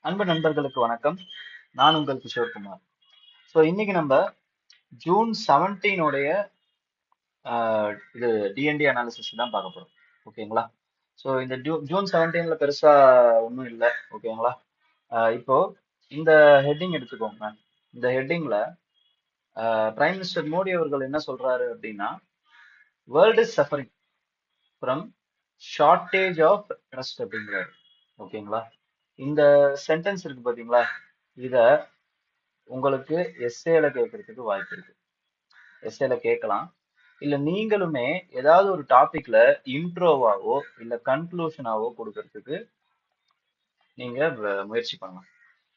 அன்பு நண்பர்களுக்கு வணக்கம். நான் உங்கள் கிஷோர்குமார். ஸோ இன்னைக்கு நம்ம ஜூன் 17 உடைய இது டிஎன்டி அனாலிசிஸ் தான் பார்க்க போறோம். ஓகேங்களா? ஸோ இந்த ஜூன் 17ல பெருசா ஒன்றும் இல்லை. ஓகேங்களா? இப்போ இந்த ஹெட்டிங் எடுத்துக்கோங்க. இந்த ஹெட்டிங்ல பிரைம் மினிஸ்டர் மோடி அவர்கள் என்ன சொல்றாரு அப்படின்னா, world is suffering from shortage of trust அப்படிங்கிறாரு. ஓகேங்களா? இந்த சென்டென்ஸ் இருக்கு பாத்தீங்களா? இத உங்களுக்கு எஸ்ஏல கேட்கறதுக்கு வாய்ப்பு இருக்கு. எஸ்ஏல கேட்கலாம். இல்ல நீங்களுமே ஏதாவது ஒரு டாபிக்ல இன்ட்ரோவாவோ இல்ல கன்க்ளூஷனாவோ கொடுக்கறதுக்கு நீங்க முயற்சி பண்ணலாம்.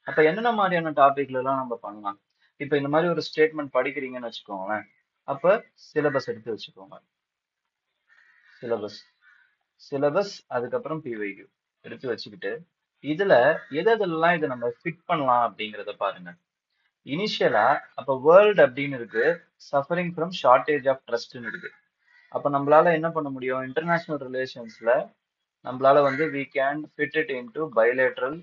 அப்ப என்னென்ன மாதிரியான டாபிக்ல எல்லாம் நம்ம பண்ணலாம்? இப்ப இந்த மாதிரி ஒரு ஸ்டேட்மெண்ட் படிக்கிறீங்கன்னு வச்சுக்கோங்களேன். அப்ப சிலபஸ் எடுத்து வச்சுக்கோங்க. சிலபஸ் சிலபஸ் அதுக்கப்புறம் பிவைக்யூ எடுத்து வச்சுக்கிட்டு இதுல எதெல்லாம் இதை நம்ம ஃபிட் பண்ணலாம் அப்படிங்கிறத பாருங்க. இனிஷியலா அப்ப வேர்ல்ட் அப்படின்னு இருக்கு, சஃபரிங் ஃப்ரம் ஷார்டேஜ் ஆஃப் ட்ரஸ்ட்னு இருக்கு. அப்ப நம்மளால என்ன பண்ண முடியும்? இன்டர்நேஷனல் ரிலேஷன்ஸ்ல நம்மளால we can fit it into bilateral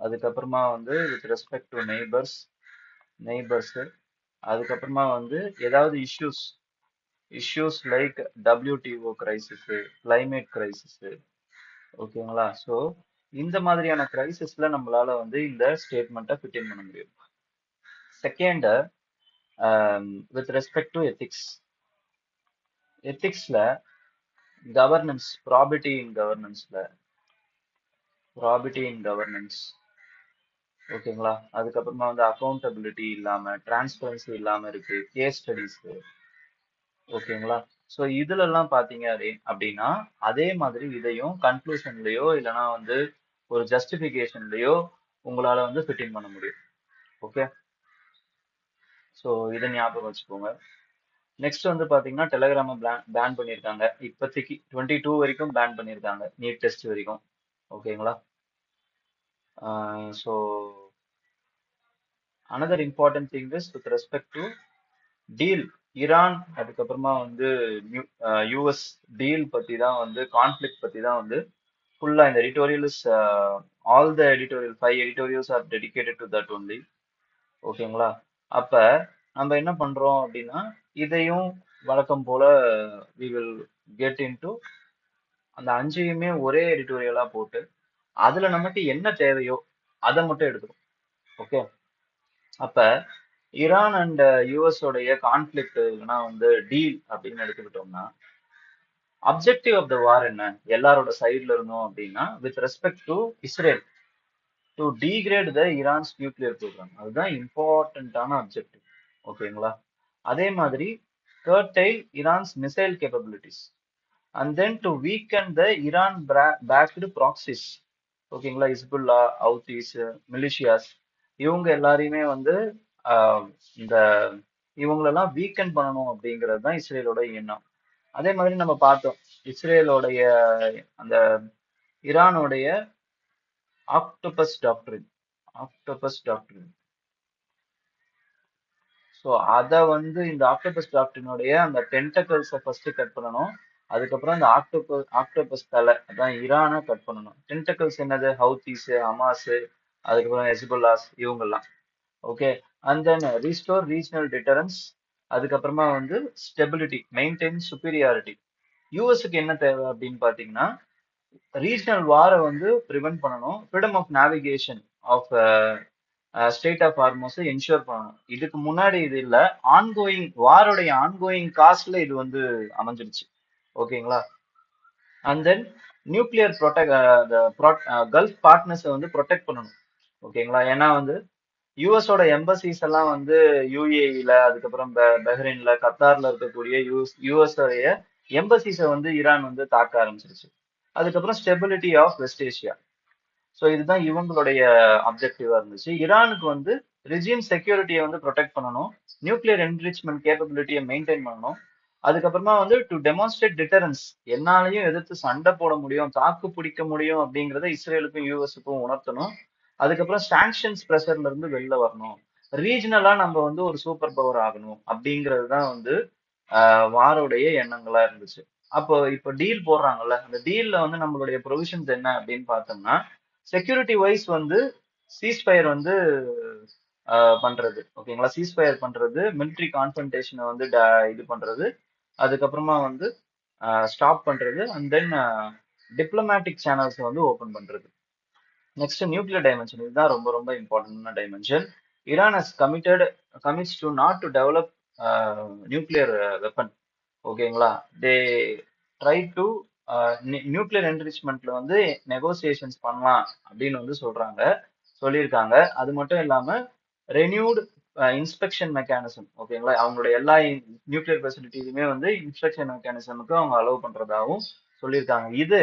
அதுக்கப்புறமா வித் ரெஸ்பெக்ட் டு நெய்பர்ஸ் அதுக்கப்புறமா ஏதாவது issues like WTO crisis, climate crisis. ஓகேங்களா? ஸோ இந்த மாதிரியான கிரைசிஸ்ல நம்மளால இந்த ஸ்டேட்மெண்ட்டை ஃபிட் இன் பண்ண முடியும். செகண்ட், வித் ரெஸ்பெக்ட் டு எத்திக்ஸ்ல கவர்னன்ஸ், ப்ராபிட்டி இன் கவர்னன்ஸ். ஓகேங்களா? அதுக்கப்புறமா அக்கௌண்டபிலிட்டி இல்லாம, டிரான்ஸ்பரன்சி இல்லாம இருக்கு, கேஸ் ஸ்டடிஸ். ஓகேங்களா? ஸோ இதுல எல்லாம் பாத்தீங்க அப்படின்னா அதே மாதிரி இதையும் கன்க்ளூஷன்லயோ இல்லைன்னா ஒரு ஜஸ்டிபிகேஷன்லயோ உங்களால ஃபிட்டிங் பண்ண முடியும். ஓகே, ஸோ இதை ஞாபகம் வச்சுக்கோங்க. நெக்ஸ்ட் பாத்தீங்கன்னா டெலிகிராம பேன் பண்ணியிருக்காங்க. இப்போதைக்கு 22 வரைக்கும் பேன் பண்ணியிருக்காங்க, நீட் டெஸ்ட் வரைக்கும். ஓகேங்களா? So another important thing is with respect to deal Iran அதுக்கப்புறமா யூஎஸ் டீல் பத்தி தான் கான்ஃபிளிக் பத்தி தான் ஃபுல்லா இந்த editorial is all the editorial 5 editorials are dedicated to that only. ஓகேங்களா? அப்ப நம்ம என்ன பண்றோம் அப்படின்னா இதையும் வழக்கம் போல we will get into அந்த 5யுமே ஒரே எடிட்டோரியலா போட்டு அதுல நமக்கு என்ன தேவையோ அதை மட்டும் எடுத்துரும். ஓகே, அப்ப ஈரான் அண்ட் யூஎஸ் உடைய கான்ஃபிளிக்ட் இல்லைன்னா டீல் அப்படின்னு எடுத்துக்கிட்டோம்னா அப்ஜெக்டிவ் ஆஃப் த வார் என்ன எல்லாரோட சைட்ல இருந்தோம் அப்படின்னா with respect to Israel to degrade the Iran's nuclear programme. அதுதான் இம்பார்ட்டன்டான அப்ஜெக்டிவ். ஓகேங்களா? அதே மாதிரி curtail Iran's missile capabilities and then to weaken the Iran backed proxies. ஓகேங்களா? இஸ்புல்லா, ஹவுதீஸ், மிலிஷியாஸ் இவங்க எல்லாரையுமே இந்த இவங்களெல்லாம் வீக்கன் பண்ணணும் அப்படிங்கிறது தான் இஸ்ரேலோட எண்ணம். அதே மாதிரி நம்ம பார்த்தோம் இஸ்ரேலோடைய அந்த ஈரானுடைய ஆக்டோபஸ் டாக்டரின். ஸோ அதை இந்த ஆக்டோபஸ் டாக்டரினுடைய அந்த டென்டக்கல்ஸை ஃபர்ஸ்ட் கட் பண்ணணும். அதுக்கப்புறம் அந்த ஆக்டோபஸ் தலை அதான் ஈரானை கட் பண்ணணும். டென்டக்கல்ஸ் என்னது? ஹவுதீஸ், ஹமாஸ், அதுக்கப்புறம் ஹெஸ்புல்லாஸ் இவங்கெல்லாம். Okay, and then restore regional deterrence. அதுக்கப்புறமா ஸ்டெபிலிட்டி, மெயின்டைன் சுப்பீரியாரிட்டி. யூஎஸ்க்கு என்ன தேவை அப்படின்னு பாத்தீங்கன்னா ரீஜனல் வாரை ப்ரிவென்ட் பண்ணணும், freedom of navigation of strait of ஹார்மோஸை என்ஷூர் பண்ணணும். இதுக்கு முன்னாடி இது இல்ல, வாரோடைய ஆன்கோயிங் காஸ்ட்ல இது அமைஞ்சிருச்சு. ஓகேங்களா? அண்ட் தென் நியூக்ளியர் கல்ஃப் பார்ட்னர்ஸை ப்ரொடெக்ட் பண்ணணும். ஓகேங்களா? ஏன்னா யூஎஸோட எம்பசிஸ் எல்லாம் யூஏஇல அதுக்கப்புறம் பஹ்ரைன்ல கத்தார்ல இருக்கக்கூடிய யூஎஸ் எம்பசிஸை ஈரான் தாக்க ஆரம்பிச்சிருச்சு. அதுக்கப்புறம் stability of West Asia. So இதுதான் இவங்களுடைய அப்ஜெக்டிவா இருந்துச்சு. ஈரானுக்கு ரிஜிம் செக்யூரிட்டியை ப்ரொடெக்ட் பண்ணணும், நியூக்ளியர் என்ரிச்மெண்ட் கேப்பபிலிட்டியை மெயின்டைன் பண்ணணும். அதுக்கப்புறமா டு டெமான்ஸ்ட்ரேட் டிட்டரன்ஸ், என்னாலையும் எதிர்த்து சண்டை போட முடியும், தாக்கு பிடிக்க முடியும் அப்படிங்கிறத இஸ்ரேலுக்கும் யூஎஸுக்கும் உணர்த்தணும். அதுக்கப்புறம் சாங்ஷன்ஸ் ப்ரெஷர்ல இருந்து வெளில வரணும், ரீஜனலா நம்ம ஒரு சூப்பர் பவர் ஆகணும் அப்படிங்கிறது தான் வாரோடைய எண்ணங்களா இருந்துச்சு. அப்போ இப்போ டீல் போடுறாங்கல்ல, அந்த டீல்ல நம்மளுடைய ப்ரொவிஷன்ஸ் என்ன அப்படின்னு பார்த்தோம்னா செக்யூரிட்டி வைஸ் வந்து சீஸ்ஃபயர் வந்து பண்றது, ஓகேங்களா. சீஸ்ஃபயர் பண்றது, மிலிட்ரி கான்ஃபன்டேஷனை வந்து இது பண்றது, அதுக்கப்புறமா வந்து ஸ்டாப் பண்றது, அண்ட் தென் டிப்ளமேட்டிக் சேனல்ஸ் வந்து ஓபன் பண்றது. நெக்ஸ்ட் நியூக்ளியர் டைமென்ஷன், இதுதான் ரொம்ப ரொம்ப இம்பார்ட்டன்டான dimension. Iran has commits to not to develop nuclear weapon, ஓகேங்களா. தே ட்ரை டு நியூக்ளியர் என்ரிச்மெண்ட்ல வந்து நெகோசியேஷன்ஸ் பண்ணலாம் அப்படின்னு வந்து சொல்லியிருக்காங்க. அது மட்டும் இல்லாம ரெனியூடு இன்ஸ்பெக்ஷன் மெக்கானிசம், ஓகேங்களா. அவங்களோட எல்லா நியூக்ளியர் ஃபெசிலிட்டிஸுமே வந்து இன்ஸ்பெக்ஷன் மெக்கானிசமுக்கு அவங்க அலோவ் பண்றதாகவும் சொல்லியிருக்காங்க. இது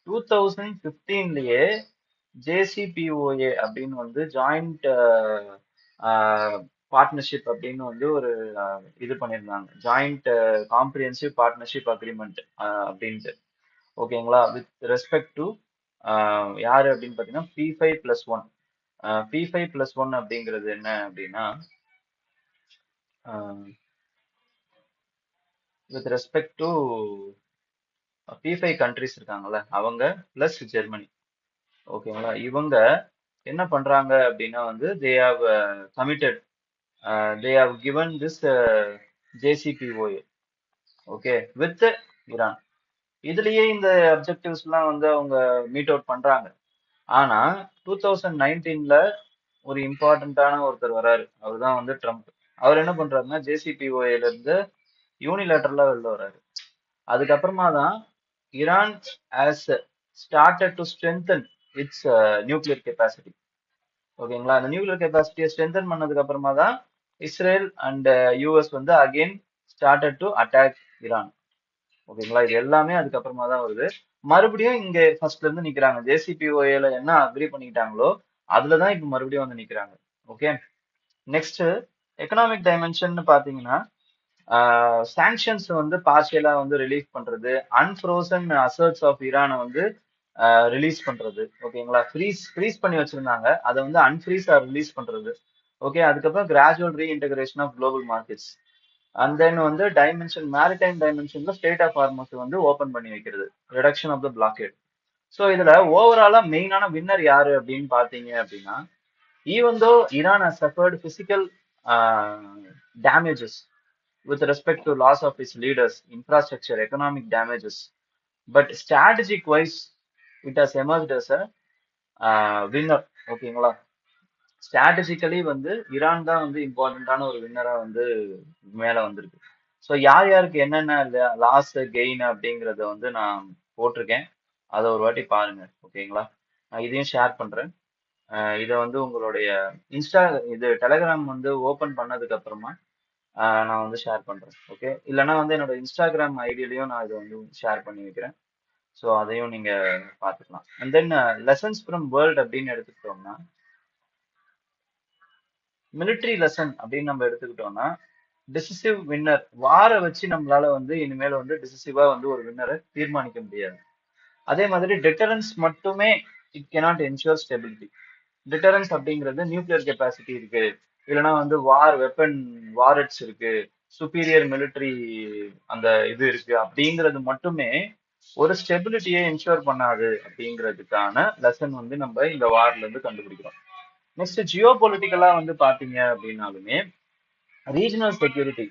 2015லயே ஜேசிபிஓஏ அப்படின்னு வந்து ஜாயிண்ட் பார்ட்னர்ஷிப் அப்படின்னு வந்து ஒரு இது பண்ணியிருந்தாங்க, ஜாயிண்ட் காம்ப்ரிஹென்சிவ் பார்ட்னர்ஷிப் அக்ரிமெண்ட் அப்படின்ட்டு, ஓகேங்களா. வித் ரெஸ்பெக்ட் டு யாரு அப்படின்னு பார்த்தீங்கன்னா P5+1. P5+1 அப்படிங்கிறது என்ன அப்படின்னா, with respect to P5 countries இருக்காங்கல்ல, அவங்க பிளஸ் ஜெர்மனி, ஓகேங்களா. இவங்க என்ன பண்றாங்க அப்படின்னா வந்து they have given this JCPOA, okay, with Iran. இதுலயே இந்த அப்ஜெக்டிவ்ஸ் எல்லாம் வந்து அவங்க மீட் அவுட் பண்றாங்க. ஆனா 2019ல ஒரு இம்பார்ட்டன்டான ஒருத்தர் வராரு, அவர்தான் வந்து ட்ரம்ப். அவர் என்ன பண்றாருன்னா ஜேசிபிஓஏல இருந்து யூனிலேட்டரலா வெளில வராரு. அதுக்கப்புறமா தான் Iran has started to strengthen it's nuclear capacity, ஓகேங்களா. அந்த நியூக்ளியர் கெப்பாசிட்டியை ஸ்ட்ரென்தன் பண்ணதுக்கு அப்புறமா தான் இஸ்ரேல் அண்ட் யூஎஸ் வந்து again started to attack Iran, ஓகேங்களா. இது எல்லாமே அதுக்கப்புறமா தான் வருது. மறுபடியும் இங்க ஃபர்ஸ்ட்ல இருந்து நிக்கிறாங்க. ஜேசிபிஓஏல என்ன அக்ரி பண்ணிக்கிட்டாங்களோ அதுலதான் இப்ப மறுபடியும் வந்து நிக்கிறாங்க. ஓகே. நெக்ஸ்ட் எக்கனாமிக் டைமென்ஷன் பாத்தீங்கன்னா, சாங்ஷன்ஸ் வந்து பார்ஷியலா வந்து ரிலீஸ் பண்றது, அன்ஃப்ரோசன் அசர்ட்ஸ் ஆஃப் ஈரானை வந்து ரிலீஸ் பண்றது, ஓகேங்களா. ஃப்ரீஸ் பண்ணி வச்சிருந்தாங்க, அதை வந்து அன்ஃப்ரீஸ் ரிலீஸ் பண்றது, ஓகே. அதுக்கப்புறம் gradual reintegration of global markets, and then வந்து மேரிடைம் டைமென்ஷன்ல ஸ்டேட் ஆஃப் ஹார்மஸ் வந்து ஓபன் பண்ணி வைக்கிறது, reduction of the blockade. So இதுல ஓவராலா மெயினான வின்னர் யாரு அப்படின்னு பாத்தீங்க அப்படின்னா, even though Iran has suffered physical damages with respect to loss of its leaders, infrastructure, economic damages, but strategic wise it has emerged as a winner, ஓகேங்களா. Strategically வந்து Iran தான் வந்து இம்பார்ட்டன்டான ஒரு வின்னரா வந்து மேல வந்திருக்கு. ஸோ யார் யாருக்கு என்னென்ன லாஸ் கெயின் அப்படிங்கறத வந்து நான் போட்டிருக்கேன், அதை ஒரு வாட்டி பாருங்க, ஓகேங்களா. நான் இதையும் ஷேர் பண்றேன். இதை வந்து உங்களுடைய இது டெலகிராம் வந்து ஓபன் பண்ணதுக்கு அப்புறமா நான் வந்து ஷேர் பண்றேன், ஓகே. இல்லைன்னா வந்து என்னோட இன்ஸ்டாகிராம் ஐடியிலையும் நான் இதை வந்து ஷேர் பண்ணி வைக்கிறேன். ஸோ அதையும் நீங்க பார்த்துக்கலாம். And then lessons from world அப்படின்னு எடுத்துக்கிட்டோம்னா, மிலிட்ரி லெசன் அப்படின்னு நம்ம எடுத்துக்கிட்டோம்னா, டிசிசிவ் வின்னர் வார வச்சு நம்மளால வந்து இனிமேல் வந்து டிசிசிவா வந்து ஒரு வின்னரை தீர்மானிக்க முடியாது. அதே மாதிரி டெட்டரன்ஸ் மட்டுமே it cannot ensure stability. Deterrence அப்படிங்கிறது நியூக்ளியர் கெப்பாசிட்டி இருக்கு, இல்லைன்னா வந்து வாரெட்ஸ் இருக்கு, சுப்பீரியர் மிலிட்ரி அந்த இது இருக்கு அப்படிங்கிறது மட்டுமே ஒரு ஸ்டெபிலிட்டியை என்ஷூர் பண்ணாது அப்படிங்கிறதுக்கான லெசன் வந்து நம்ம இந்த வார்ல இருந்து கண்டுபிடிக்கிறோம். நெக்ஸ்ட் ஜியோ பொலிட்டிக்கலா வந்து பாத்தீங்க அப்படின்னாலுமே ரீஜனல் செக்யூரிட்டி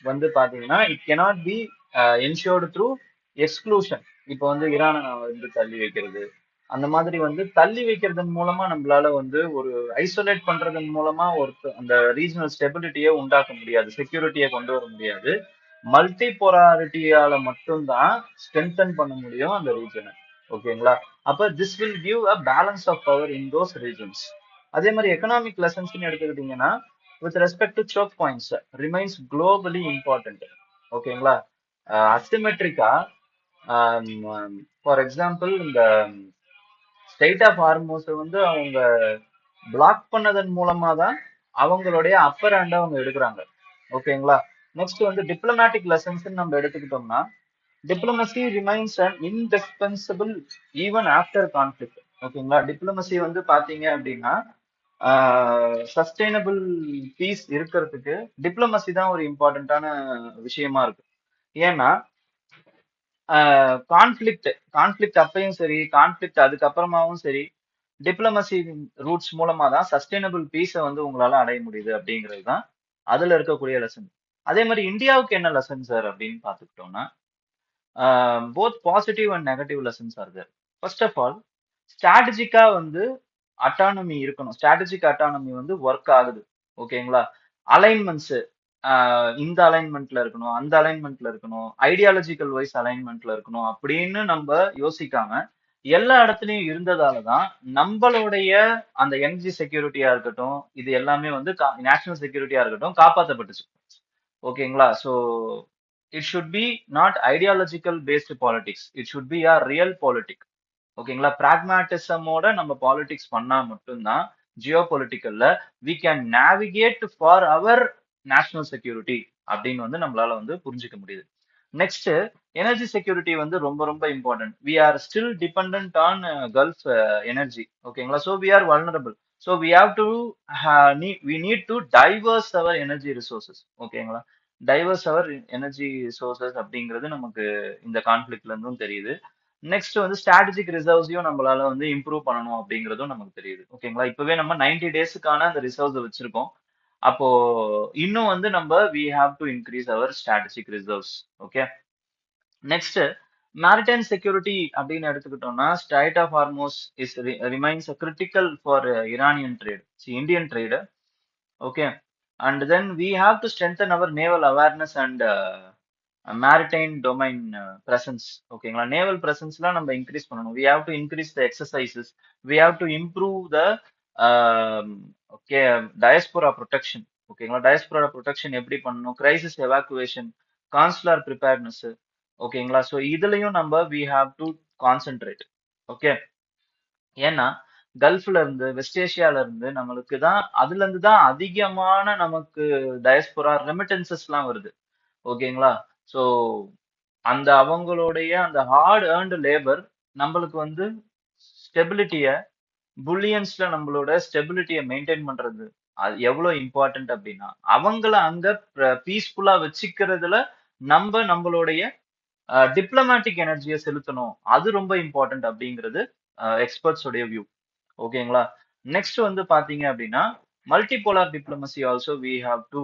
வந்து பாத்தீங்கன்னா it cannot be ensured through exclusion. இப்போ வந்து ஈரானை வந்து தள்ளி வைக்கிறது, அந்த மாதிரி வந்து தள்ளி வைக்கிறதன் மூலமா நம்மளால வந்து ஒரு ஐசோலேட் பண்றதன் மூலமா ஒரு அந்த ரீஜனல் ஸ்டெபிலிட்டியை உண்டாக்க முடியாது, செக்யூரிட்டியை கொண்டு வர முடியாது. மல்டி போலாரிட்டியால மட்டும்தான் ஸ்ட்ரென்தன் பண்ண முடியும் அந்த ரீஜனை, ஓகேங்களா. அப்ப this will give a balance of power in those regions. அதே மாதிரி எக்கனாமிக் லெசன்ஸ் எடுத்துக்கிட்டீங்கன்னா, with respect to choke points remains globally important, ஓகேங்களா. அசிமெட்ரிக்கா ஃபார் எக்ஸாம்பிள் இந்த ஸ்டேட் ஆஃப் ஹார்மோஸ் வந்து அவங்க பிளாக் பண்ணதன் மூலமா தான் அவங்களுடைய அப்பர் ஹேண்ட் அவங்க எடுக்கிறாங்க, ஓகேங்களா. நெக்ஸ்ட் வந்து டிப்ளமேட்டிக் லெசன்ஸ் நம்ம எடுத்துக்கிட்டோம்னா, diplomacy remains an indispensable even after conflict, ஓகேங்களா. டிப்ளமசி வந்து பாத்தீங்க அப்படின்னா சஸ்டைனபிள் பீஸ் இருக்கிறதுக்கு டிப்ளமசி தான் ஒரு இம்பார்ட்டன்டான விஷயமா இருக்கு. ஏன்னா கான்ஃபிளிக்ட் கான்ஃபிளிக்ட் அப்பயும் சரி, கான்ஃபிளிக்ட் அதுக்கப்புறமாவும் சரி, டிப்ளமசி ரூட்ஸ் மூலமா தான் சஸ்டைனபிள் பீஸை வந்து உங்களால அடைய முடியுது அப்படிங்கிறது தான் அதுல இருக்கக்கூடிய லெசன். அதே மாதிரி இந்தியாவுக்கு என்ன லெசன் சார் அப்படின்னு பார்த்துக்கிட்டோம்னா, both positive and negative lessons are there. First of all, ஸ்ட்ராட்டஜிக்கா வந்து அட்டானமி இருக்கணும். ஸ்ட்ராட்டஜிக் அட்டானமி வந்து ஒர்க் ஆகுது. ஓகேங்களா? அலைன்மெண்ட்ஸ் இந்த அலைன்மெண்ட்ல இருக்கணும், அந்த அலைன்மெண்ட்ல இருக்கணும், ஐடியாலஜிக்கல் வைஸ் அலைன்மெண்ட்ல இருக்கணும் அப்படின்னு நம்ம யோசிக்காம எல்லா இடத்துலயும் இருந்ததால தான் நம்மளுடைய அந்த எனர்ஜி செக்யூரிட்டியா இருக்கட்டும், இது எல்லாமே வந்து நேஷனல் செக்யூரிட்டியா இருக்கட்டும் காப்பாற்றப்பட்டுச்சு. ஓகேங்களா? So it should be not ideological based politics, it should be are real politic. ஓகேங்களா? பிராக்மேட்டிசமோட நம்ம பாலிடிக்ஸ் பண்ணா மட்டும்தான் ஜியோ பொலிட்டிக்கல்ல we can navigate for our national security அப்படின்னு வந்து நம்மளால வந்து புரிஞ்சுக்க முடியுது. நெக்ஸ்ட், எனர்ஜி செக்யூரிட்டி வந்து ரொம்ப ரொம்ப important. We are still depend on Gulf energy. ஓகேங்களா? So we are vulnerable. So we have to we need to diverse our energy resources. ஓகேங்களா? டைவர்ஸ் அவர் எனர்ஜி சோர்சஸ் அப்படிங்கிறது நமக்கு இந்த கான்ஃபிளிக்ட்ல இருந்தும் தெரியுது. நெக்ஸ்ட் வந்து ஸ்ட்ராட்டஜிக் ரிசர்வ்ஸையும் நம்மளால வந்து இம்ப்ரூவ் பண்ணணும் அப்படிங்கிறதும் நமக்கு தெரியுது. ஓகேங்களா? இப்பவே நம்ம 90 டேஸ்க்கான அந்த ரிசர்வ்ஸ் வச்சிருக்கோம். அப்போ இன்னும் வந்து நம்ம we have to increase our strategic reserves. Okay. Next, maritime security அப்படின்னு எடுத்துக்கிட்டோம்னா, strait of Hormuz is remains critical for Iranian trade, Indian trade. Okay. And then we have to strengthen our naval awareness and maritime domain presence. ஓகேங்களா? Naval பிரசன்ஸ்லாம் நம்ம increase பண்ணணும். We have to increase the exercises, we have to improve the okay diaspora protection. ஓகேங்களா? Diaspora protection எப்படி பண்ணணும், crisis evacuation, consular preparedness. ஓகேங்களா? So இதுலயும் நம்ம we have to concentrate. Okay. ஏன்னா கல்ஃப்ல இருந்து, வெஸ்ட் ஏசியால இருந்து நம்மளுக்கு தான் அதுல இருந்து தான் அதிகமான நமக்கு டயஸ்போரா ரெமிட்டன்சஸ்லாம் வருது. ஓகேங்களா? ஸோ அந்த அவங்களுடைய அந்த ஹார்ட் ஏர்ன்டு லேபர் நம்மளுக்கு வந்து ஸ்டெபிலிட்டிய, புல்லியன்ஸ்ல நம்மளோட ஸ்டெபிலிட்டியை மெயின்டைன் பண்றது அது எவ்வளவு இம்பார்ட்டன்ட் அப்படின்னா, அவங்கள அங்க பீஸ்ஃபுல்லா வச்சுக்கிறதுல நம்மளுடைய டிப்ளமேட்டிக் எனர்ஜியை செலுத்தணும். அது ரொம்ப இம்பார்ட்டன்ட் அப்படிங்கிறது எக்ஸ்பர்ட்ஸ் உடைய வியூ. ஓகேங்களா? நெக்ஸ்ட் வந்து பாத்தீங்க அப்படின்னா, multipolar diplomacy also we have to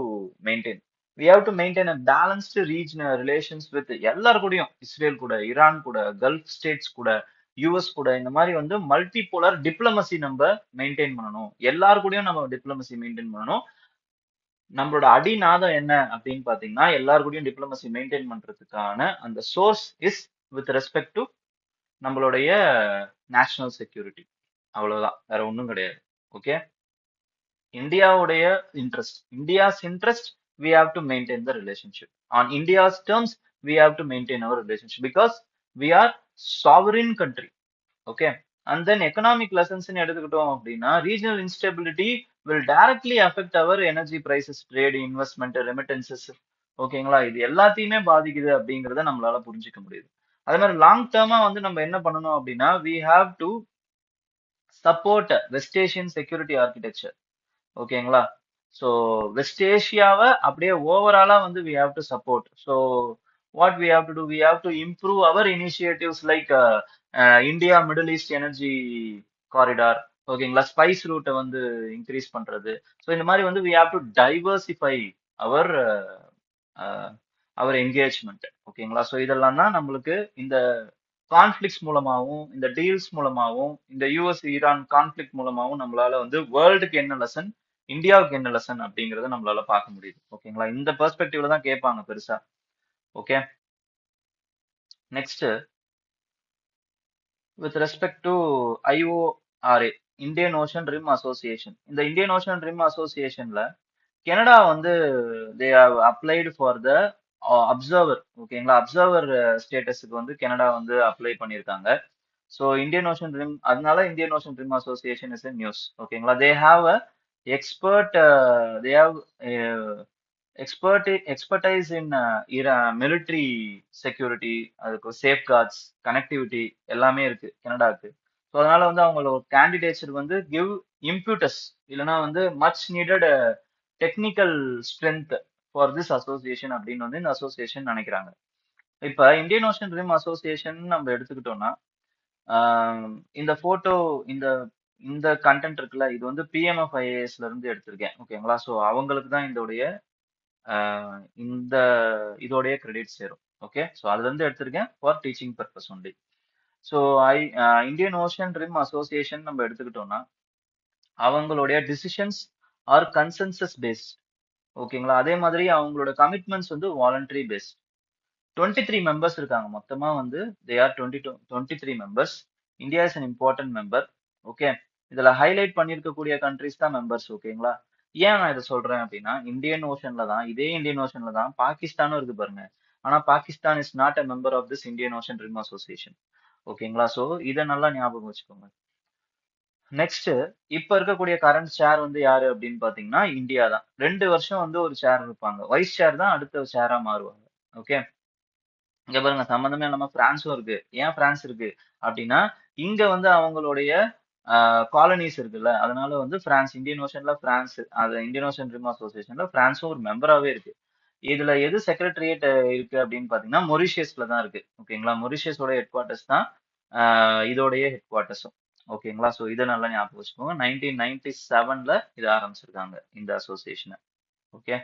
maintain. We have to maintain a balanced regional relations with எல்லார் கூடயும், இஸ்ரேல் கூட, ஈரான் கூட, கல்ஃப் ஸ்டேட்ஸ் கூட, யூஎஸ் கூட, இந்த மாதிரி வந்து மல்டிபோலார் டிப்ளமசி நம்ம மெயின்டைன் பண்ணணும். எல்லார் கூடயும் நம்ம டிப்ளமசி மெயின்டைன் பண்ணணும். நம்மளோட அடிநாதம் என்ன அப்படின்னு பாத்தீங்கன்னா, எல்லார் கூடயும் டிப்ளமசி மெயின்டைன் பண்றதுக்கான அந்த source is with respect to நம்மளுடைய நேஷனல் செக்யூரிட்டி. அவ்வளவுதான், வேற ஒண்ணும் கிடையாது. ஓகே. இந்தியாவுடைய interest, India's interest, we have to maintain the relationship on India's terms. We have to maintain our relationship because we are sovereign country. Okay. And then economic lessons ன்னு எடுத்துக்கிட்டோம் அப்படின்னா, regional instability will directly affect our energy prices, trade, investment, remittances. ஓகேங்களா? இது எல்லாத்தையுமே பாதிக்குது அப்படிங்கறத நம்மளால புரிஞ்சுக்க முடியுது. அதே மாதிரி லாங் டேர்மா வந்து நம்ம என்ன பண்ணணும் அப்படின்னா, we have to support West Asian security architecture. ஓகேங்களா? ஸோ வெஸ்ட் ஏசியாவை அப்படியே ஓவராலா வந்து we have to support. So what we have to do, we have to improve our initiatives like India Middle East energy corridor. ஓகேங்களா? Spice ரூட்டை வந்து increase பண்றது. So இந்த மாதிரி வந்து we have to diversify our our engagement. ஓகேங்களா? So இதெல்லாம் தான் நம்மளுக்கு இந்த கான்ஃபிளிக்ஸ் மூலமாகவும், இந்த டீல்ஸ் மூலமாகவும், இந்த யூஎஸ் ஈரான் கான்ஃபிளிக் மூலமாகவும் நம்மளால வந்து வேர்ல்டுக்கு என்ன லெசன், இந்தியாவுக்கு என்ன லெசன் அப்படிங்கறத நம்மளால பார்க்க முடியுது. ஓகேங்களா? இந்த பெர்ஸ்பெக்டிவ்ல தான் கேட்பாங்க பெருசா. Okay. Next, with respect to IORA, Indian Ocean Rim Association. இந்த இந்தியன் ஓஷன் ரிம் அசோசியேஷன்ல கனடா வந்து they have applied for the observer. ஓகேங்களா? அப்சர்வர் ஸ்டேட்டஸுக்கு வந்து கனடா வந்து அப்ளை பண்ணியிருக்காங்க. ஸோ இந்தியன் ஓஷன் ரிம், அதனால Indian Ocean Rim Association is in news. ஓகேங்களா? They have a expert, they have expertise in military security, அதுக்கு safeguards, connectivity எல்லாமே இருக்கு கனடாக்கு. ஸோ அதனால வந்து அவங்களோட கேண்டிடேட்ஸ் வந்து கிவ் இம்ப்யூட்டஸ், இல்லைன்னா வந்து much needed technical strength for this association அப்படின்னு வந்து இந்த அசோசியேஷன் நினைக்கிறாங்க. இப்ப இந்தியன் ஓஷன் ரிம் அசோசியேஷன் நம்ம எடுத்துக்கிட்டோம்னா இந்த போட்டோ இந்த இந்த கண்டென்ட் இருக்குல்ல இது வந்து பிஎம்எஃப் ஐஏஎஸ்ல இருந்து எடுத்திருக்கேன் ஓகேங்களா. ஸோ அவங்களுக்கு தான் இந்த இதோடைய கிரெடிட் சேரும். ஓகே, ஸோ அதுல இருந்து எடுத்திருக்கேன் for teaching purpose only. So I Indian Ocean Rim association நம்ம எடுத்துக்கிட்டோம்னா அவங்களுடைய டிசிஷன்ஸ் ஆர் கன்சென்சஸ் பேஸ்ட். ஓகேங்களா. அதே மாதிரி அவங்களோட கமிட்மெண்ட்ஸ் வந்து வாலண்டரி பேஸ்ட். 23 மெம்பர்ஸ் இருக்காங்க மொத்தமா வந்து they are 23 members. India is an important member. Okay, இதுல ஹைலைட் பண்ணிருக்கக்கூடிய கண்ட்ரிஸ் தான் மெம்பர்ஸ். ஓகேங்களா. ஏன் நான் இதை சொல்றேன் அப்படின்னா இந்தியன் ஓஷன்ல தான் இதே இந்தியன் ஓஷன்ல தான் பாகிஸ்தானும் இருக்கு பாருங்க. ஆனா Pakistan is not a member of this Indian Ocean Rim Association. ஓகேங்களா. சோ இதை நல்லா ஞாபகம் வச்சுக்கோங்க. நெக்ஸ்ட், இப்ப இருக்கக்கூடிய கரண்ட் சேர் வந்து யாரு அப்படின்னு பாத்தீங்கன்னா இந்தியா தான். 2 வருஷம் வந்து ஒரு சேர் இருப்பாங்க. வைஸ் சேர் தான் அடுத்த சேரா மாறுவாங்க. ஓகே, இங்க பாருங்க சம்பந்தமே இல்லாம பிரான்ஸும் இருக்கு. ஏன் பிரான்ஸ் இருக்கு அப்படின்னா இங்க வந்து அவங்களுடைய காலனிஸ் இருக்குல்ல, அதனால வந்து பிரான்ஸ் இந்தியன் ஓஷன்ல பிரான்ஸ் அது இந்தியன் ஓஷன் ரிம் அசோசியேஷன்ல பிரான்ஸும் ஒரு மெம்பராவே இருக்கு. இதுல எது செக்ரட்டரியேட் இருக்கு அப்படின்னு பாத்தீங்கன்னா மொரிஷியஸ்ல தான் இருக்கு. ஓகேங்களா. மொரிஷியஸோட ஹெட் குவார்ட்டர்ஸ் தான் இதோடைய ஹெட் குவார்ட்டர்ஸும். ஓகேங்களா. ஸோ இதை நல்லா ஞாபகம் வச்சுக்கோங்க. 1997ல இது ஆரம்பிச்சிருக்காங்க இந்த அசோசியேஷனை. Okay,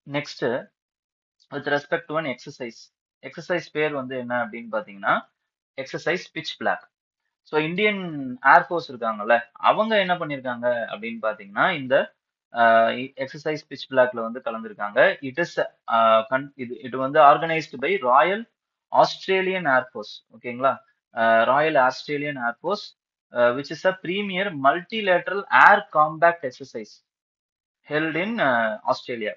next with respect to an exercise. Exercise பேர் வந்து என்ன அப்படின்னு பாத்தீங்கன்னா exercise Pitch Black. So Indian Air Force இருக்காங்கல்ல, அவங்க என்ன பண்ணிருக்காங்க அப்படின்னு பாத்தீங்கன்னா இந்த எக்ஸசைஸ் பிட்ச் பிளாக்ல வந்து கலந்துருக்காங்க. இட் இஸ் இது இது வந்து organised by Royal Australian Air Force. ஓகேங்களா. Royal Australian Air Force which is a premier multilateral air combat exercise held in Australia.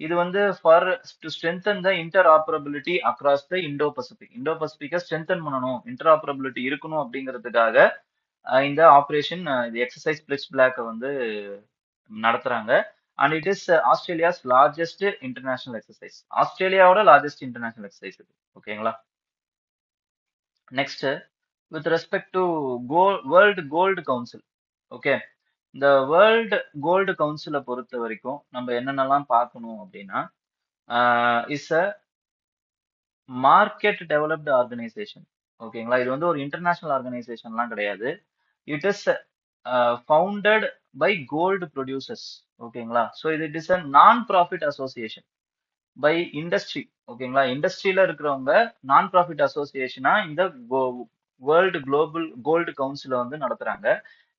இது வந்து for to strengthen the interoperability across the Indo Pacific. Indo பசிபிக்கை strengthen பண்ணணும், interoperability இருக்கணும் அப்படிங்கிறதுக்காக இந்த operation இது exercise blitz black வந்து நடத்துறாங்க. And it is Australia's largest international exercise. ஆஸ்திரேலியாவோட லார்ஜஸ்ட் இன்டர்நேஷனல் எக்ஸசைஸ் இது. ஓகேங்களா. Next with respect to World Gold Council. ஓகே, இந்த வேர்ல்டு கோல்டு கவுன்சிலை பொறுத்த வரைக்கும் நம்ம என்னென்னலாம் பார்க்கணும் அப்படின்னா is a market developed organisation. ஓகேங்களா. இது வந்து ஒரு இன்டர்நேஷனல் ஆர்கனைசேஷன்லாம் கிடையாது. It is founded by gold producers. ஓகேங்களா. ஸோ இது it is a non profit association by industry. ஓகேங்களா. இண்டஸ்ட்ரியில இருக்கிறவங்க நான் ப்ராஃபிட் அசோசியேஷனா இந்த வேர்ல்டு குளோபல் கோல்டு கவுன்சில வந்து நடத்துறாங்க.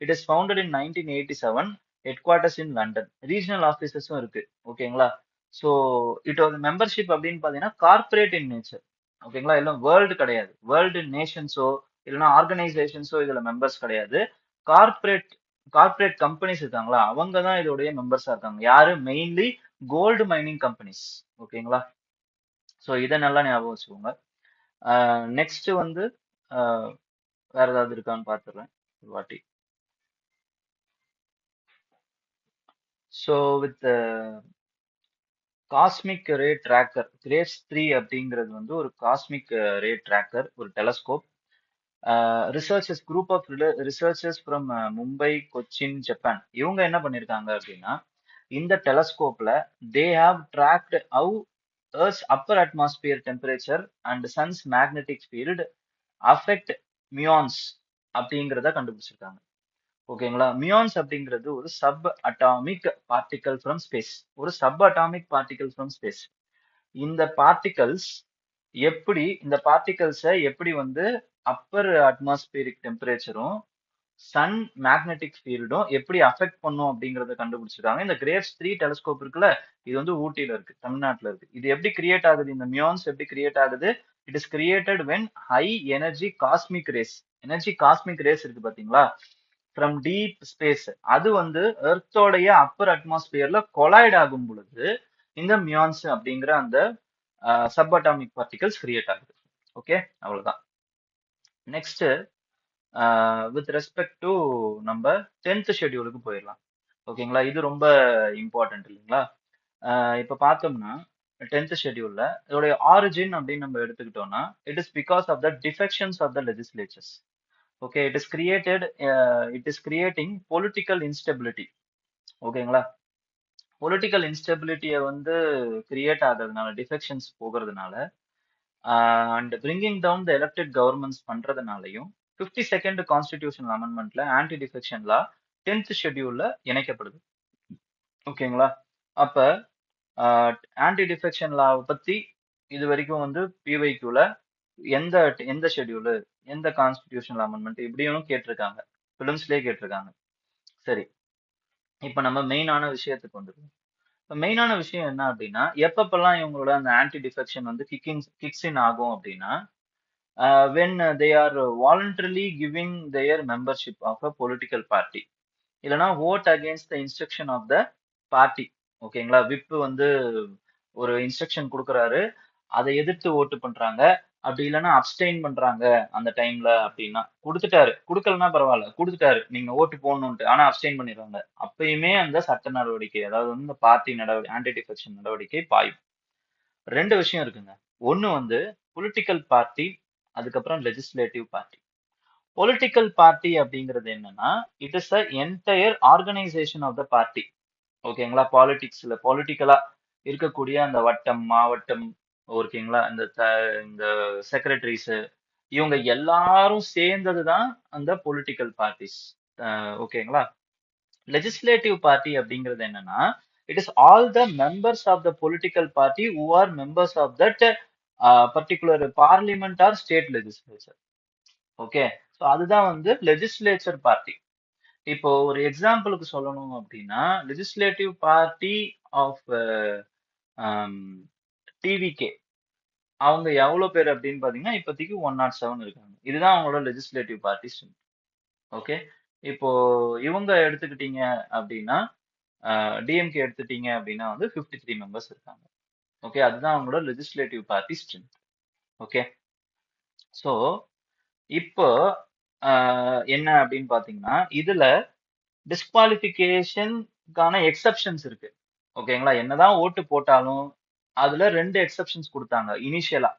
It is founded in 1987. Headquarters in London. Regional ஆஃபீஸஸும் இருக்கு. ஓகேங்களா. ஸோ இதோட மெம்பர்ஷிப் அப்படின்னு பாத்தீங்கன்னா கார்பரேட் இன் நேச்சர். ஓகேங்களா. எல்லாம் வேர்ல்டு கிடையாது. வேர்ல்டு நேஷன்ஸோ இல்லைன்னா ஆர்கனைசேஷன்ஸோ இதுல மெம்பர்ஸ் கிடையாது. கார்பரேட் கார்பரேட் கம்பெனிஸ் இருக்காங்களா, அவங்க தான் இதோடைய மெம்பர்ஸா இருக்காங்க. யாரு மெயின்லி கோல்டு மைனிங் கம்பெனிஸ். ஓகேங்களா. ஸோ இதை நல்லா ஞாபகம் வச்சுக்கோங்க. நெக்ஸ்ட் வந்து வேற ஏதாவது இருக்கான்னு பார்த்துடுறேன் ஒரு வாட்டி. So with cosmic ray tracker Grace 3 அப்படிங்கிறது வந்து ஒரு காஸ்மிக் ரே ட்ராக்கர், ஒரு telescope. Researchers group of researchers from Mumbai, Cochin, Japan, இவங்க என்ன பண்ணிருக்காங்க அப்படின்னா இந்த டெலஸ்கோப்ல they have tracked how earth's upper atmosphere temperature and sun's magnetic field affect muons அப்படிங்கிறத கண்டுபிடிச்சிருக்காங்க. ஓகேங்களா. மியான்ஸ் அப்படிங்கிறது ஒரு sub atomic particle from space. ஒரு sub atomic particle from space. இந்த பார்ட்டிகல்ஸ் இந்த பார்ட்டிகல்ஸை எப்படி வந்து அப்பர் அட்மாஸ்பியரிக் டெம்பரேச்சரும் சன் மேக்னெட்டிக் ஃபீல்டும் எப்படி அஃபெக்ட் பண்ணும் அப்படிங்கறத கண்டுபிடிச்சிருக்காங்க. இந்த கிரேவ்ஸ் 3 டெலஸ்கோப் இருக்குல்ல, இது வந்து ஊட்டியில இருக்கு, தமிழ்நாட்டுல இருக்கு. இது எப்படி கிரியேட் ஆகுது, இந்த மியான்ஸ் எப்படி கிரியேட் ஆகுது? It is created when high energy cosmic race. Energy cosmic race இருக்கு பாத்தீங்களா, ஃப்ரம் டீப் ஸ்பேஸ், அது வந்து எர்த்தோடைய அப்பர் அட்மாஸ்பியர்ல கொலைட் ஆகும் பொழுது இந்த மியான்ஸ் அப்படிங்கிற அந்த சப் அட்டாமிக் பார்ட்டிகல்ஸ் கிரியேட் ஆகுது. ஓகே, அவ்வளவுதான். நெக்ஸ்ட் வித் ரெஸ்பெக்ட் டு நம்ம 10th ஷெட்யூலுக்கு போயிடலாம். ஓகேங்களா. இது ரொம்ப இம்பார்ட்டன்ட் இல்லைங்களா. இப்ப பார்த்தோம்னா 10th ஷெட்யூல்ல இதோடைய ஆரிஜின் அப்படின்னு நம்ம எடுத்துக்கிட்டோம்னா it is because of the defections of the legislatures. Okay, it is creating political instability. ஓகேங்களா. பொலிட்டிக்கல் இன்ஸ்டெபிலிட்டியை வந்து கிரியேட் ஆகிறதுனால, டிஃபெக்ஷன்ஸ் போகிறதுனால and bringing down the elected governments பண்றதுனாலையும் 52nd கான்ஸ்டிடியூஷனல் அமெண்ட்மெண்ட்ல ஆன்டி டிஃபெக்ஷன் லா 10th ஷெட்யூல்ல இணைக்கப்படுது. ஓகேங்களா? அப்ப ஆன்டி டிஃபெக்ஷன் லாவை பத்தி இது வரைக்கும் வந்து பிவைக்யூல எந்த எந்த ஷெட்யூலு, எந்த கான்ஸ்டிடியூஷனல் அமெண்ட்மெண்ட் இப்படியும் கேட்டிருக்காங்க, பிலிம்ஸ்லயே கேட்டிருக்காங்க. சரி, இப்ப நம்ம மெயினான விஷயத்துக்கு வந்துருவோம். இப்ப மெயினான விஷயம் என்ன அப்படின்னா, எப்பப்பெல்லாம் இவங்களோட அந்த ஆன்டி டிஃபெக்ஷன் வந்து கிக்ஸ் இன் ஆகும் அப்படின்னா, when they are voluntarily giving their membership of a political party, இல்லைன்னா vote against the instruction of the party. ஓகேங்களா? விப் வந்து ஒரு இன்ஸ்ட்ரக்ஷன் கொடுக்குறாரு, அதை எதிர்த்து ஓட்டு பண்றாங்க, அப்படி இல்லைன்னா அப்ஸ்டெயின் பண்றாங்க அந்த டைம்ல அப்படின்னா. கொடுக்கலன்னா பரவாயில்ல, கொடுத்துட்டாரு நீங்க ஓட்டு போடணும்ட்டு, ஆனா அப்ஸ்டெயின் பண்ணிடுறாங்க, அப்பயுமே அந்த சட்ட நடவடிக்கை, அதாவது வந்து இந்த பார்ட்டி நடவடிக்கை, ஆன்டி டிஃபெக்ஷன் நடவடிக்கை பாயும். ரெண்டு விஷயம் இருக்குங்க. ஒண்ணு வந்து பொலிட்டிக்கல் பார்ட்டி, அதுக்கப்புறம் லெஜிஸ்லேட்டிவ் பார்ட்டி. பொலிட்டிக்கல் பார்ட்டி அப்படிங்கிறது என்னன்னா, it is a entire organisation of the party. ஓகேங்களா? பாலிடிக்ஸ்ல பொலிட்டிக்கலா இருக்கக்கூடிய அந்த வட்டம், மாவட்டம், ஓகேங்களா, இந்த செக்ரட்டரிஸ், இவங்க எல்லாரும் சேர்ந்ததுதான் அந்த பொலிட்டிக்கல் பார்ட்டிஸ். ஓகேங்களா? லெஜிஸ்லேட்டிவ் பார்ட்டி அப்படிங்கிறது என்னன்னா, it is all the members of the political party who are members of that particular parliament or state legislature. Okay, so அதுதான் வந்து லெஜிஸ்லேச்சர் பார்ட்டி. இப்போ ஒரு எக்ஸாம்பிளுக்கு சொல்லணும் அப்படின்னா, லெஜிஸ்லேட்டிவ் பார்ட்டி ஆஃப் டிவிகே, அவங்க எவ்வளவு பேர் அப்படின்னு பாத்தீங்கன்னா இப்போதைக்கு 107 இருக்காங்க. இதுதான் அவங்களோட லெஜிஸ்லேட்டிவ் பார்ட்டி ஸ்ட்ரென்த். ஓகே, இப்போ இவங்க எடுத்துக்கிட்டீங்க அப்படின்னா, டிஎம்கே எடுத்துட்டீங்க அப்படின்னா வந்து 53 மெம்பர்ஸ் இருக்காங்க. ஓகே, அதுதான் அவங்களோட legislative party strength. Okay, so இப்போ என்ன அப்படின்னு பாத்தீங்கன்னா, இதுல டிஸ்குவாலிஃபிகேஷனுக்கான எக்ஸப்ஷன்ஸ் இருக்கு. ஓகேங்களா? என்னதான் ஓட்டு போட்டாலும் அதுல ரெண்டு எக்ஸப்ஷன்ஸ் கொடுத்தாங்க இனிஷியலா.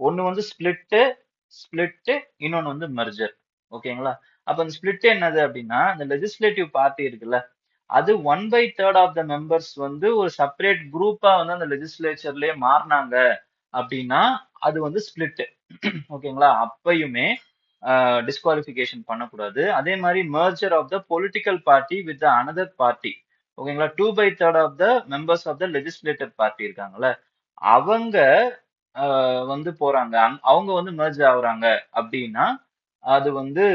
ஒன்னு வந்து ஸ்பிளிட், இன்னொன்னு வந்து மெர்ஜர். ஓகேங்களா? அப்ப அந்த ஸ்பிளிட் என்னது அப்படின்னா, இந்த லெஜிஸ்லேட்டிவ் பார்ட்டி இருக்குல்ல, அது 1/3 ஆஃப் த மெம்பர்ஸ் வந்து ஒரு செப்பரேட் குரூப்பா வந்து அந்த லெஜிஸ்லேச்சர்லயே மாறினாங்க அப்படின்னா அது வந்து ஸ்பிளிட். ஓகேங்களா? அப்பயுமே டிஸ்குவாலிஃபிகேஷன் பண்ணக்கூடாது. அதே மாதிரி merger of the political party with another party. ஓகேங்களா? 2/3 of the members of the legislative party இருக்காங்கல்ல, அவங்க வந்து போறாங்க, அவங்க வந்து மர்ஜ் ஆகுறாங்க அப்படின்னா அது வந்து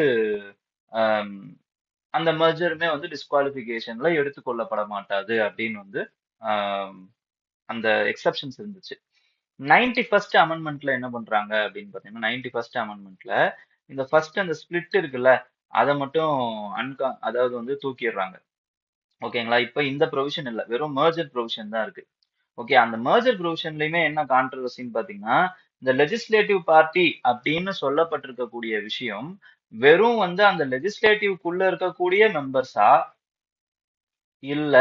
அந்த மர்ஜருமே வந்து டிஸ்குவாலிஃபிகேஷன்ல எடுத்துக்கொள்ளப்பட மாட்டாது அப்படின்னு வந்து அந்த எக்ஸப்ஷன்ஸ் இருந்துச்சு. 91st அமெண்ட்மெண்ட்ல என்ன பண்றாங்க அப்படின்னு பாத்தீங்கன்னா, 91st அமெண்ட்மெண்ட்ல இந்த ஃபர்ஸ்ட் அந்த ஸ்பிளிட் இருக்குல்ல, அதை மட்டும் அதாவது வந்து தூக்கிடுறாங்க. ஓகேங்களா? இப்ப இந்த ப்ரொவிஷன் இல்ல, வெறும் மர்ஜர் ப்ரொவிஷன் தான் இருக்கு. ஓகே, அந்த மர்ஜர் ப்ரொவிஷன்லயுமே என்ன கான்ட்ரவர்சின்னு பாத்தீங்கன்னா, இந்த லெஜிஸ்லேட்டிவ் பார்ட்டி அப்படின்னு சொல்லப்பட்டிருக்கக்கூடிய விஷயம் வெறும் வந்து அந்த லெஜிஸ்லேட்டிவ்க்குள்ள இருக்கக்கூடிய மெம்பர்ஸா, இல்ல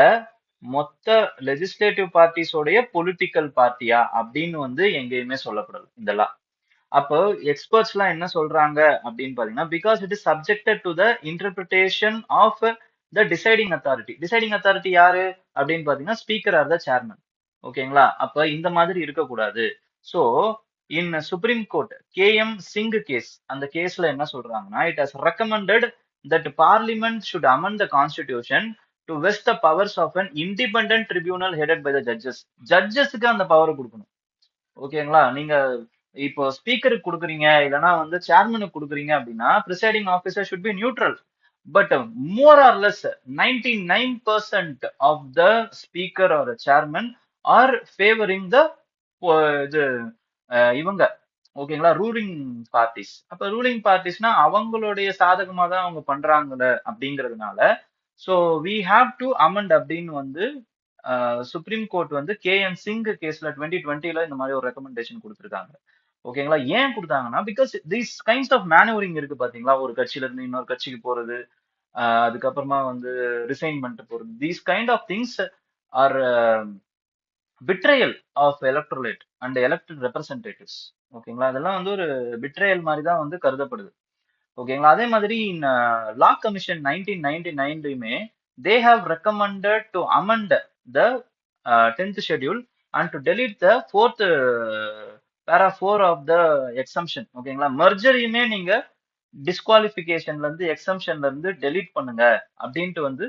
மொத்த லெஜிஸ்லேட்டிவ் பார்ட்டிஸோடைய பொலிட்டிக்கல் பார்ட்டியா அப்படின்னு வந்து எங்கேயுமே சொல்லப்படல இதெல்லாம். அப்போ எக்ஸ்பர்ட்ஸ் எல்லாம் என்ன சொல்றாங்க அப்படின்னு பாத்தீங்கன்னா, because it is subjected to the interpretation of the deciding authority. Deciding authority யாரு அப்படின்னு பாத்தீங்கன்னா, ஸ்பீக்கர் ஆர் த சேர்மன். ஓகேங்களா? அப்ப இந்த மாதிரி இருக்கக்கூடாது. So in Supreme Court KM Singh case, அந்த கேஸ்ல என்ன சொல்றாங்கன்னா, it has recommended that parliament should amend the constitution to vest the powers of an independent tribunal headed by the judges. ஜட்ஜஸ்க்கு அந்த பவர் கொடுக்கணும். ஓகேங்களா? நீங்க இப்போ ஸ்பீக்கருக்கு கொடுக்குறீங்க, இல்லைன்னா வந்து சேர்மனுக்கு கொடுக்குறீங்க அப்படின்னா presiding officer should be neutral. But more or less 99% of the speaker or chairman or favouring the இது இவங்க. ஓகேங்களா? Ruling parties. அப்ப ரூலிங் பார்ட்டிஸ்னா அவங்களுடைய சாதகமா தான் அவங்க பண்றாங்கல்ல அப்படிங்கிறதுனால, so we have to amend அப்படின்னு வந்து சுப்ரீம் கோர்ட் வந்து கேஎம் சிங் கேஸ்ல 2020ல இந்த மாதிரி ஒரு ரெக்கமெண்டேஷன் கொடுத்துருக்காங்க. ஓகேங்களா? ஏன் கொடுத்தாங்கன்னா, because these kinds of manoeuvring இருக்கு பாத்தீங்களா, ஒரு கட்சியில இருந்து இன்னொரு கட்சிக்கு போறது, அதுக்கப்புறமா வந்து ரிசைன் பண்ணிட்டு போறது, these kind of things are betrayal of electorate and elected representatives. ஓகேங்களா? அதெல்லாம் வந்து ஒரு பிட்ரையல் மாதிரி தான் வந்து கருதப்படுது. ஓகேங்களா? அதே மாதிரி லா கமிஷன் 1999லயுமே they have recommended to amend the 10th schedule and to delete the 4th பேரா 4 ஆஃப் த எக்ஸம்ஷன். ஓகேங்களா? மெர்ஜரையுமே நீங்க டிஸ்குவாலிஃபிகேஷன்ல இருந்து எக்ஸம்ஷன்ல இருந்து டெலீட் பண்ணுங்க அப்படின்ட்டு வந்து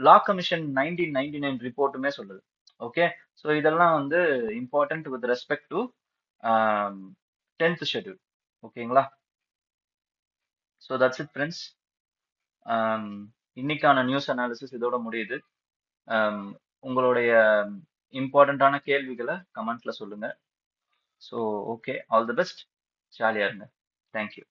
லா கமிஷன் 1999 ரிப்போர்ட்டுமே சொல்லுது. ஓகே, ஸோ இதெல்லாம் வந்து important with respect to 10th schedule. ஓகேங்களா? So that's it friends. இன்னைக்கான நியூஸ் அனாலிசிஸ் இதோட முடியுது. உங்களுடைய இம்பார்ட்டண்ட்டான கேள்விகளை கமெண்ட்ல சொல்லுங்க. So okay, all the best. ஜாலியா இருங்க. தேங்க்யூ.